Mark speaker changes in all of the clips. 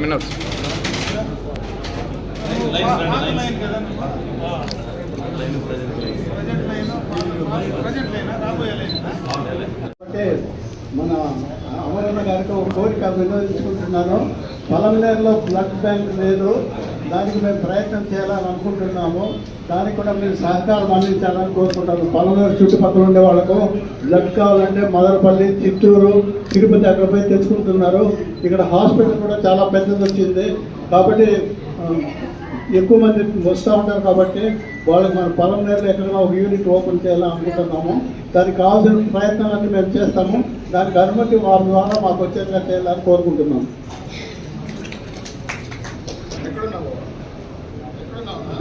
Speaker 1: Meniere's
Speaker 2: మన అమరన్న గారికి ఒక కోరిక వినియోగించుకుంటున్నాను. పొలంనేరులో బ్లడ్ బ్యాంక్ లేదు, దానికి మేము ప్రయత్నం చేయాలని అనుకుంటున్నాము. దానికి కూడా మీరు సహకారం అందించాలని కోరుకుంటాను. పొలంనేరు చుట్టుపక్కల ఉండే వాళ్ళకు బ్లడ్ కావాలంటే మదనపల్లి, చిత్తూరు, తిరుపతి అక్కడ పోయి తెచ్చుకుంటున్నారు. ఇక్కడ హాస్పిటల్ కూడా చాలా పెద్దది వచ్చింది కాబట్టి ఎక్కువ మంది వస్తూ ఉంటారు. కాబట్టి వాళ్ళకి మన పొలంనేరులో ఎక్కడైనా ఒక యూనిట్ ఓపెన్ చేయాలని అనుకుంటున్నాము. దానికి కావాల్సిన ప్రయత్నాలన్నీ మేము చేస్తాము. దానికి అనుమతి వారి ద్వారా మాకు వచ్చేట్టుగా చేయాలని కోరుకుంటున్నాము.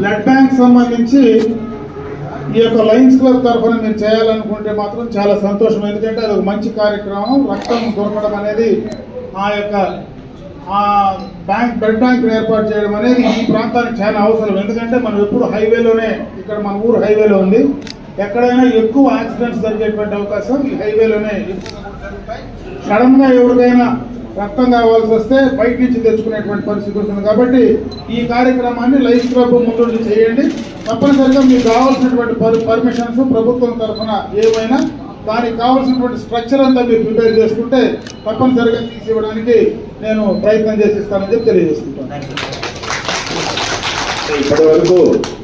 Speaker 3: బ్లడ్ బ్యాంక్ సంబంధించి ఈ యొక్క లయన్స్ క్లబ్ తరఫున మీరు చేయాలనుకుంటే మాత్రం చాలా సంతోషం. ఎందుకంటే అది ఒక మంచి కార్యక్రమం. రక్తం దొరకడం అనేది బ్లడ్ బ్యాంక్ ఏర్పాటు చేయడం అనేది ఈ ప్రాంతానికి చాలా అవసరం. ఎందుకంటే మనం ఎప్పుడు హైవేలోనే, ఇక్కడ మన ఊరు హైవేలో ఉంది, ఎక్కడైనా ఎక్కువ యాక్సిడెంట్స్ జరిగేటువంటి అవకాశం ఈ హైవేలోనే జరుగుతాయి. సడన్ గా ఎవరికైనా రక్తం కావాల్సి వస్తే బయట నుంచి తెచ్చుకునేటువంటి పరిస్థితి ఉంటుంది. కాబట్టి ఈ కార్యక్రమాన్ని లయన్స్ క్లబ్ ముందు చేయండి. తప్పనిసరిగా మీకు కావాల్సినటువంటి పర్మిషన్స్ ప్రభుత్వం తరఫున ఏమైనా దానికి కావాల్సినటువంటి స్ట్రక్చర్ అంతా మీరు ప్రిపేర్ చేసుకుంటే తప్పనిసరిగా తీసి ఇవ్వడానికి నేను ప్రయత్నం చేసిస్తానని చెప్పి తెలియజేసుకుంటాను.
Speaker 4: ఇప్పటి వరకు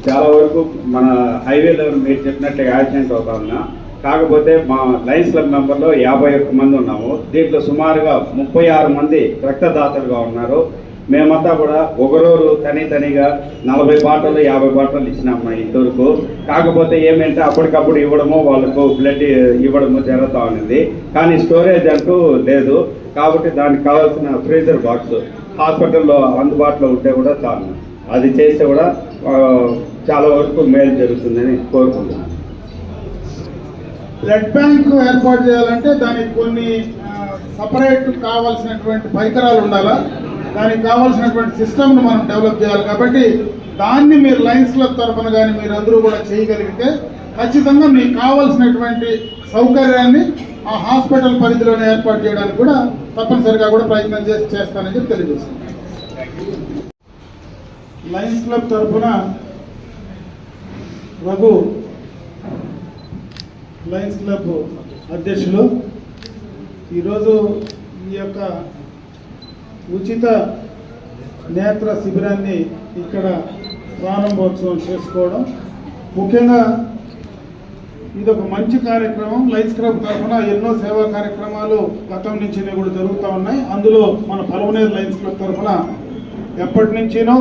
Speaker 4: చాలా వరకు మన హైవేలో మీరు చెప్పినట్టుగా యాక్సిడెంట్ అవుతా ఉన్నా. కాకపోతే మా లయన్స్ క్లబ్ మెంబర్లో 51 మంది ఉన్నాము. దీంట్లో సుమారుగా 36 మంది రక్తదాతలుగా ఉన్నారు. మేమంతా కూడా ఒకరోజు తనిగా 40 బాటలు 50 బాటలు ఇచ్చినాము ఇంతవరకు. కాకపోతే ఏమంటే అప్పటికప్పుడు ఇవ్వడము, వాళ్ళకు బ్లడ్ ఇవ్వడము జరుగుతూ ఉన్నది. కానీ స్టోరేజ్ అంటూ లేదు. కాబట్టి దానికి కావాల్సిన ఫ్రీజర్ బాక్స్ హాస్పిటల్లో అందుబాటులో ఉంటే కూడా చాలు. అది చేస్తే కూడా చాలా వరకు మేలు జరుగుతుందని కోరుకుంటున్నాను.
Speaker 3: బ్లడ్ బ్యాంక్ ఏర్పాటు చేయాలంటే దానికి కొన్ని సపరేట్ కావాల్సినటువంటి పరికరాలు ఉండాలా, దానికి కావాల్సినటువంటి సిస్టమ్ను మనం డెవలప్ చేయాలి. కాబట్టి దాన్ని మీరు లయన్స్ క్లబ్ తరఫున కానీ మీరు అందరూ కూడా చేయగలిగితే ఖచ్చితంగా మీకు కావాల్సినటువంటి సౌకర్యాన్ని ఆ హాస్పిటల్ పరిధిలోనే ఏర్పాటు చేయడానికి కూడా తప్పనిసరిగా కూడా ప్రయత్నం చేస్తానని చెప్పి తెలియజేస్తున్నాను. లయన్స్ క్లబ్ తరఫున రఘు, లయన్స్ క్లబ్ అధ్యక్షులు, ఈరోజు ఈ యొక్క ఉచిత నేత్ర శిబిరాన్ని ఇక్కడ ప్రారంభోత్సవం చేసుకోవడం ముఖ్యంగా ఇది ఒక మంచి కార్యక్రమం. లయన్స్ క్లబ్ తరఫున ఎన్నో సేవా కార్యక్రమాలు గతం నుంచి కూడా జరుగుతూ ఉన్నాయి. అందులో మన పొలంనేరు లయన్స్ క్లబ్ తరఫున ఎప్పటి నుంచినో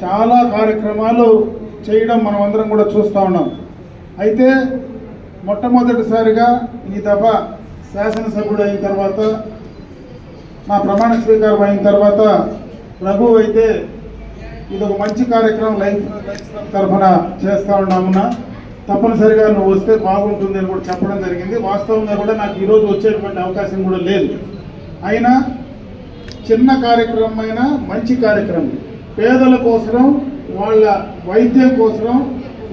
Speaker 3: చాలా కార్యక్రమాలు చేయడం మనం అందరం కూడా చూస్తూ ఉన్నాం. అయితే మొట్టమొదటిసారిగా ఈ దఫా శాసనసభ్యుడు అయిన తర్వాత, నా ప్రమాణ స్వీకారం అయిన తర్వాత రఘు అయితే ఇది ఒక మంచి కార్యక్రమం లయన్స్ క్లబ్ తరఫున చేస్తూ ఉన్నామున్నా, తప్పనిసరిగా నువ్వు వస్తే బాగుంటుంది అని కూడా చెప్పడం జరిగింది. వాస్తవంగా కూడా నాకు ఈరోజు వచ్చేటువంటి అవకాశం కూడా లేదు. అయినా చిన్న కార్యక్రమం అయినా మంచి కార్యక్రమం, పేదల కోసం, వాళ్ళ వైద్యం కోసం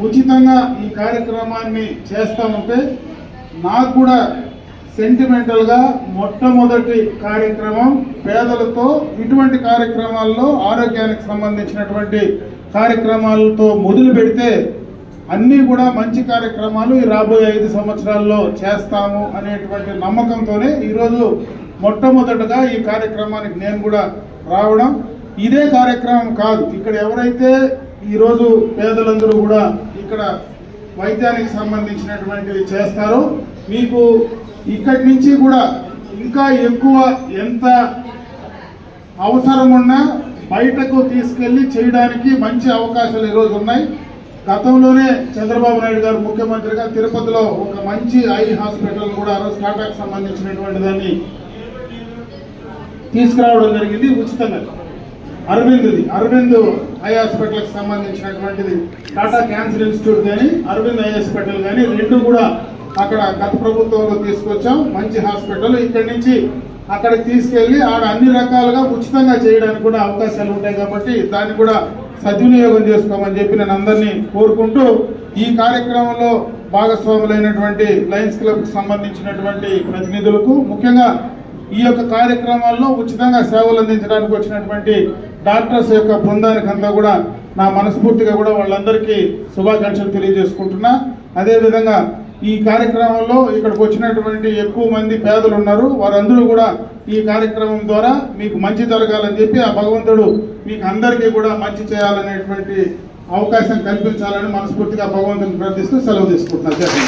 Speaker 3: ఉచితంగా ఈ కార్యక్రమాన్ని చేస్తూ ఉంటే నాకు కూడా సెంటిమెంటల్గా మొట్టమొదటి కార్యక్రమం పేదలతో ఇటువంటి కార్యక్రమాల్లో ఆరోగ్యానికి సంబంధించినటువంటి కార్యక్రమాలతో మొదలు పెడితే అన్నీ కూడా మంచి కార్యక్రమాలు ఈ రాబోయే 5 సంవత్సరాల్లో చేస్తాము అనేటువంటి నమ్మకంతోనే ఈరోజు మొట్టమొదటగా ఈ కార్యక్రమానికి నేను కూడా రావడం. ఇదే కార్యక్రమం కాదు, ఇక్కడ ఎవరైతే ఈరోజు పేదలందరూ కూడా ఇక్కడ వైద్యానికి సంబంధించినటువంటివి చేస్తారో మీకు ఇక్కడి నుంచి కూడా ఇంకా ఎక్కువ ఎంత అవసరం ఉన్నా బయటకు తీసుకెళ్లి చేయడానికి మంచి అవకాశాలు ఈరోజు ఉన్నాయి. గతంలోనే చంద్రబాబు నాయుడు గారు ముఖ్యమంత్రిగా తిరుపతిలో ఒక మంచి ఐ హాస్పిటల్ కూడా ఆ రోజు టాటాకు సంబంధించినటువంటి దాన్ని తీసుకురావడం జరిగింది ఉచితంగా. అరవింద్ ఐ హాస్పిటల్కి సంబంధించినటువంటిది టాటా క్యాన్సర్ ఇన్స్టిట్యూట్ కానీ అరవింద్ ఐ హాస్పిటల్ కానీ రెండు కూడా అక్కడ గత ప్రభుత్వంలో తీసుకొచ్చాం. మంచి హాస్పిటల్. ఇక్కడి నుంచి అక్కడికి తీసుకెళ్లి ఆడ అన్ని రకాలుగా ఉచితంగా చేయడానికి కూడా అవకాశాలు ఉంటాయి. కాబట్టి దాన్ని కూడా సద్వినియోగం చేసుకోమని చెప్పి నేను అందరినీ కోరుకుంటూ ఈ కార్యక్రమంలో భాగస్వాములైనటువంటి లయన్స్ క్లబ్కి సంబంధించినటువంటి ప్రతినిధులకు, ముఖ్యంగా ఈ యొక్క కార్యక్రమాల్లో ఉచితంగా సేవలు అందించడానికి వచ్చినటువంటి డాక్టర్స్ యొక్క బృందానికంతా కూడా నా మనస్ఫూర్తిగా కూడా వాళ్ళందరికీ శుభాకాంక్షలు తెలియజేసుకుంటున్నా. అదేవిధంగా ఈ కార్యక్రమంలో ఇక్కడికి వచ్చినటువంటి ఎక్కువ మంది పేదలు ఉన్నారు. వారందరూ కూడా ఈ కార్యక్రమం ద్వారా మీకు మంచి జరగాలని చెప్పి ఆ భగవంతుడు మీకు అందరికీ కూడా మంచి చేయాలనేటువంటి అవకాశం కల్పించాలని మనస్ఫూర్తిగా భగవంతుని ప్రార్థిస్తూ సెలవు తీసుకుంటున్నాను.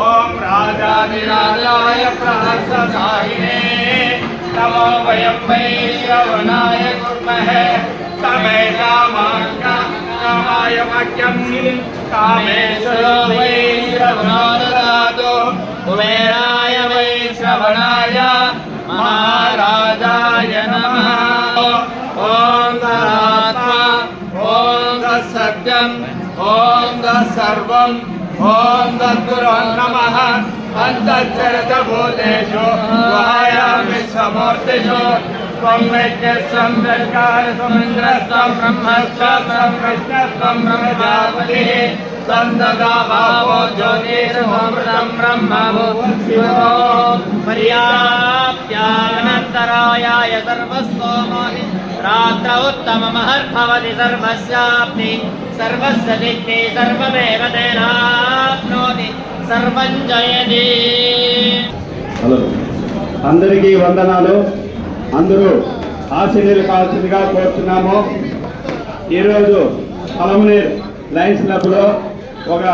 Speaker 1: ओम राजाधिराजाय प्रहर्षसायिने नमो वयं वै श्रवणाय कुर्महे तमे कामाय वाक्यं कामेश्वरो वै श्रवणाददातु कुबेराय वै श्रवणाय महाराजाय नमः। ओम तदात्मा ओम तत्सत्यं ओम तत्सर्वं ओम तद्गुरो नमः। अन्तश्चरतभूतेषु गुहायामि समूर्तिषु त्वं वैद्यस्त्वं वेत्कारसमुन्द्रस्त्वं ब्रह्मस्त्वं कृष्णस्त्वं प्रजापतिः त्वं तदा भावो ज्योतिरमृतं ब्रह्म शिवो पर्याप्त्यानन्तरायाय सर्वस्तोमोहि रात्रौ उत्तममहर्भवति सर्वस्याप्ति सर्वस्य दिक्ति सर्वमेव तेनाप्नोति सर्वं जयति।
Speaker 4: హలో, అందరికీ వందనాలు. అందరూ ఆశీర్వాదాలు కావాల్సిందిగా కోరుతున్నాము. ఈరోజు పలమనేరు లయన్స్ క్లబ్లో ఒక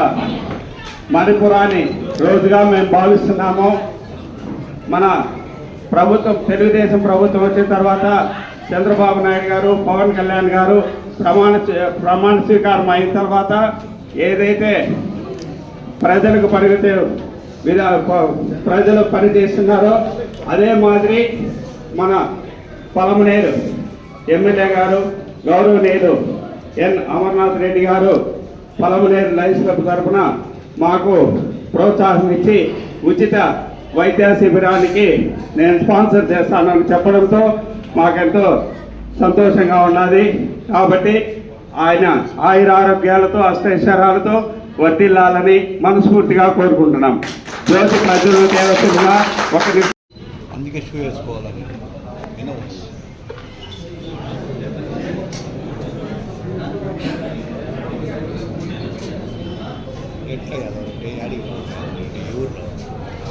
Speaker 4: మణిపురాన్ని రోజుగా మేము భావిస్తున్నాము. మన ప్రభుత్వం, తెలుగుదేశం ప్రభుత్వం వచ్చిన తర్వాత చంద్రబాబు నాయుడు గారు, పవన్ కళ్యాణ్ గారు ప్రమాణ స్వీకారం అయిన తర్వాత ఏదైతే ప్రజలకు ప్రజలు పనిచేస్తున్నారో అదే మాదిరి మన పలమనేరు ఎమ్మెల్యే గారు గౌరవనీయులు ఎన్ అమర్నాథ్ రెడ్డి గారు పలమనేరు లయన్స్ క్లబ్ తరఫున మాకు ప్రోత్సాహం ఇచ్చి ఉచిత వైద్య శిబిరానికి నేను స్పాన్సర్ చేస్తానని చెప్పడంతో మాకెంతో సంతోషంగా ఉన్నది. కాబట్టి ఆయన ఆయురారోగ్యాలతో అష్టైశ్వర్యాలతో వర్ధిల్లాలని మనస్ఫూర్తిగా కోరుకుంటున్నాం. జ్యోతి ప్రజలు దేవతలుగా ఒక
Speaker 5: అందుకే షూ వేసుకోవాలని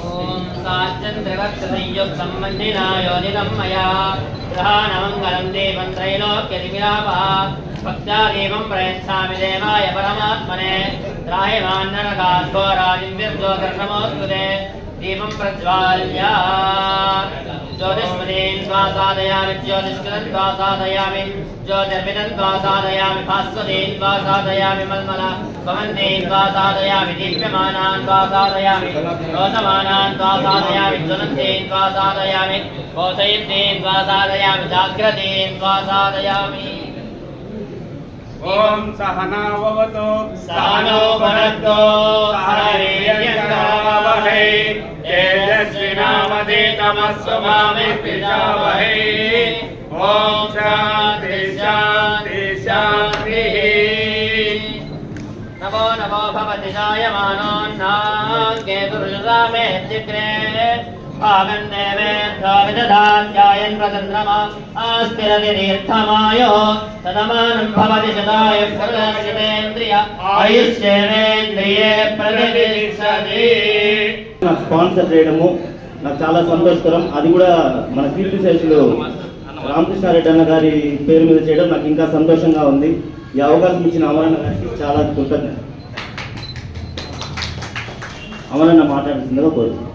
Speaker 6: ओम साचन्द्रवत्संयुक्तं मन्दिनायोनितं मया ग्रहाणमङ्गलं देवं त्रैलोक्यतिमिरापः भक्त्या देवं प्रयच्छामि देवाय परमात्मने त्राहिमान्नरकाद्घोराजिं विर्जोतिर्नमोऽस्तुते दीपं प्रज्वाल्य ज्योतिष्मदीन् त्वा साधयामि ज्योतिष्कृतं त्वा साधयामि ज्योतिर्मितं त्वा साधयामि भास्वतीन् त्वा साधयामि मल्मला भवन्तीन् त्वा साधयामि दीप्यमानान् त्वा साधयामि रोषमानान् त्वा साधयामि ज्वलन्तीन् त्वा साधयामि बोधयन्तीन् त्वा साधयामि जाग्रतीन् त्वा साधयामि।
Speaker 1: ओम सहना भवतु
Speaker 6: सहनो भुनक्तु सह वीर्यङ्करवावहै तेजस्विनावधीतमस्तु मा विद्विषावहै। ओम शान्ति शान्ति शान्तिः। नमो नमो भवति जायमानोऽन्नां केतुर्षसा मे जिग्रे आगन्देवेन्द्राविदधात्यायन् प्रचन्द्रमा आस्तिरतितीर्थमायो तदमानं भवति शतायुः सर्वशतेन्द्रिय आयुष्येवेन्द्रिये प्रतिष्ठति।
Speaker 7: నాకు స్పాన్సర్ చేయడము నాకు చాలా సంతోషకరం. అది కూడా మన కీర్తి శేషులు రామకృష్ణారెడ్డి అన్న గారి పేరు మీద చేయడం నాకు ఇంకా సంతోషంగా ఉంది. ఈ అవకాశం ఇచ్చిన అమరన్న గారికి చాలా కృతజ్ఞత. అమరన్న మాట్లాడుతుందిగా కోరుతున్నాను.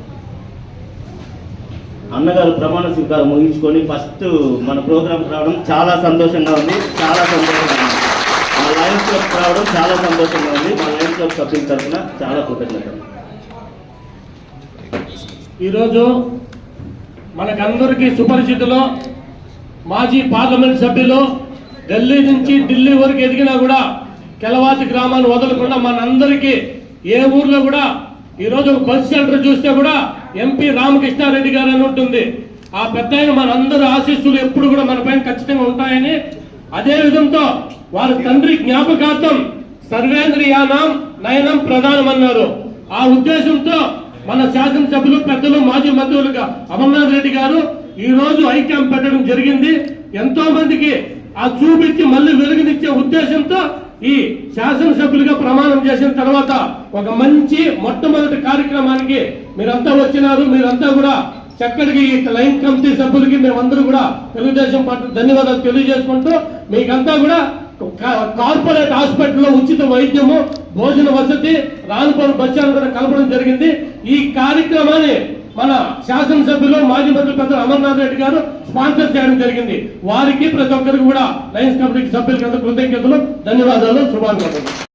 Speaker 7: అన్నగారు ప్రమాణ స్వీకారం ముగించుకొని ఫస్ట్ మన ప్రోగ్రాంకి రావడం చాలా సంతోషంగా ఉంది. చాలా సంతోషంగా ఉంది. మా లయన్స్ క్లబ్ రావడం చాలా సంతోషంగా ఉంది. మా లయన్స్ క్లబ్ సభ్యుల తరఫున చాలా కృతజ్ఞతలు.
Speaker 8: ఈరోజు మనకందరికీ సుపరిచితులు మాజీ పార్లమెంట్ సభ్యులు, ఢిల్లీ నుంచి ఢిల్లీ వరకు ఎదిగినా కూడా కెలవాతి గ్రామాన్ని వదలకుండా మనందరికీ ఏ ఊర్లో కూడా ఈరోజు బస్ సెంటర్ చూస్తే కూడా ఎంపీ రామకృష్ణారెడ్డి గారు అని ఉంటుంది. ఆ పెద్ద మనందరి ఆశీస్సులు ఎప్పుడు కూడా మన పైన ఖచ్చితంగా ఉంటాయని, అదే విధంతో వారి తండ్రి జ్ఞాపకార్థం సర్వేంద్రియానం నయనం ప్రధానం అన్నారు. ఆ ఉద్దేశంతో మన శాసనసభ్యులు పెద్దలు మాజీ మంత్రులుగా అమర్నాథ్ రెడ్డి గారు ఈ రోజు ఐ క్యాంప్ పెట్టడం జరిగింది. ఎంతో మందికి ఆ చూపించి మళ్ళీ వెలుగునిచ్చే ఉద్దేశంతో ఈ శాసనసభ్యులుగా ప్రమాణం చేసిన తర్వాత ఒక మంచి మొట్టమొదటి కార్యక్రమానికి మీరంతా వచ్చినారు. మీరంతా కూడా చక్కటికి లైన్ కమిటీ సభ్యులకి మేమందరూ కూడా తెలుగుదేశం పార్టీ ధన్యవాదాలు తెలియజేసుకుంటూ మీకంతా కూడా కార్పొరేట్ హాస్పిటల్లో ఉచిత వైద్యము, భోజన వసతి, రానుపూర్ బస్ స్టాండ్ కూడా కలపడం జరిగింది. ఈ కార్యక్రమాన్ని మన శాసనసభ్యులు మాజీ మంత్రి పెద్దలు అమర్నాథ్ రెడ్డి గారు స్పాన్సర్ చేయడం జరిగింది. వారికి ప్రతి ఒక్కరికి కూడా లయన్స్ కమిటీ సభ్యులకి కృతజ్ఞతలు, ధన్యవాదాలు, శుభాకాంక్షలు.